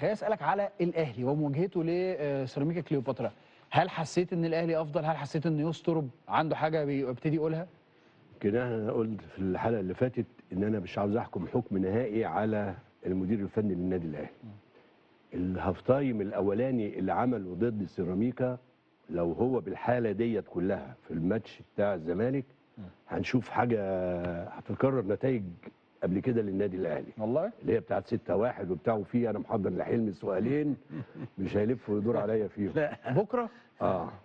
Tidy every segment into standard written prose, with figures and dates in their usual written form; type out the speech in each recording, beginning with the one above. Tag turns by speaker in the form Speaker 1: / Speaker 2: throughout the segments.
Speaker 1: خليني اسالك على الاهلي ومواجهته لسيراميكا كليوباترا. هل حسيت ان الاهلي افضل؟ هل حسيت ان يستر عنده حاجه بيبتدي يقولها؟
Speaker 2: كده انا قلت في الحلقه اللي فاتت ان انا مش عاوز احكم حكم نهائي على المدير الفني للنادي الاهلي. الهاف تايم الاولاني اللي عمله ضد سيراميكا لو هو بالحاله ديت كلها في الماتش بتاع الزمالك هنشوف حاجه هتكرر نتائج قبل كده للنادي الاهلي،
Speaker 1: والله
Speaker 2: اللي هي بتاعت 6-1 وبتاع، وفيه انا محضر لحلمي سؤالين مش هيلف ويدور عليا فيهم.
Speaker 1: لا بكره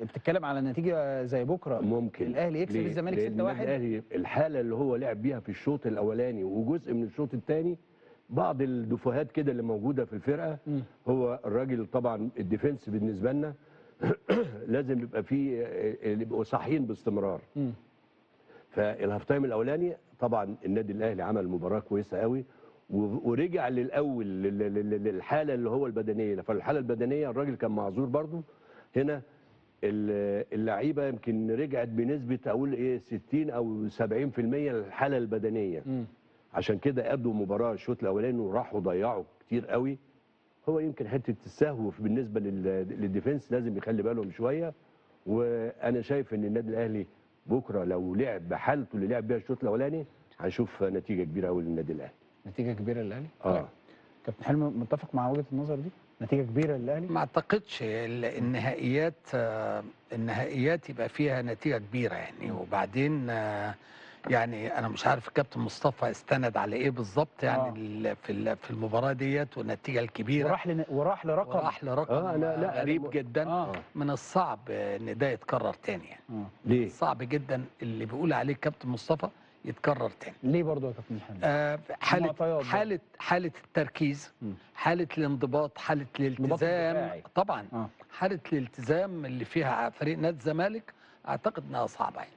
Speaker 1: بتتكلم على نتيجه زي بكره
Speaker 2: ممكن
Speaker 1: الاهلي يكسب الزمالك 6-1.
Speaker 2: النادي الاهلي الحاله اللي هو لعب بيها في الشوط الاولاني وجزء من الشوط الثاني، بعض الدفوهات كده اللي موجوده في الفرقه. هو الراجل طبعا الديفنس بالنسبه لنا لازم يبقى فيه يبقوا صاحيين باستمرار. فالهاف تايم الاولاني طبعا النادي الاهلي عمل مباراه كويسه قوي ورجع للاول للحاله اللي هو البدنيه. فالحاله البدنيه الراجل كان معذور برضو. هنا اللعيبه يمكن رجعت بنسبه اقول ايه 60 او 70% للحاله البدنيه. عشان كده ادوا مباراه الشوط الاولاني وراحوا ضيعوا كتير قوي. هو يمكن حته السهو بالنسبه للديفنس لازم يخلي بالهم شويه. وانا شايف ان النادي الاهلي بكره لو لعب بحالته اللي لعب بيها الشوط الاولاني هنشوف نتيجه كبيره قوي للنادي الاهلي.
Speaker 1: نتيجه كبيره للاهلي؟ كابتن حلمي متفق مع وجهه النظر دي؟ نتيجه كبيره للاهلي؟
Speaker 3: ما اعتقدش النهائيات يبقى فيها نتيجه كبيره يعني. وبعدين يعني انا مش عارف الكابتن مصطفى استند على ايه بالظبط يعني في المباراه ديت والنتيجه الكبيره.
Speaker 1: وراح لرقم
Speaker 3: غريب جدا. من الصعب ان ده يتكرر تاني يعني.
Speaker 2: ليه؟
Speaker 3: صعب جدا اللي بيقول عليه الكابتن مصطفى يتكرر تاني.
Speaker 1: ليه برضه يا كابتن حلمي؟
Speaker 3: حاله التركيز، حاله الانضباط، حاله الالتزام طبعا. حاله الالتزام اللي فيها فريق نادي الزمالك اعتقد انها صعبه يعني.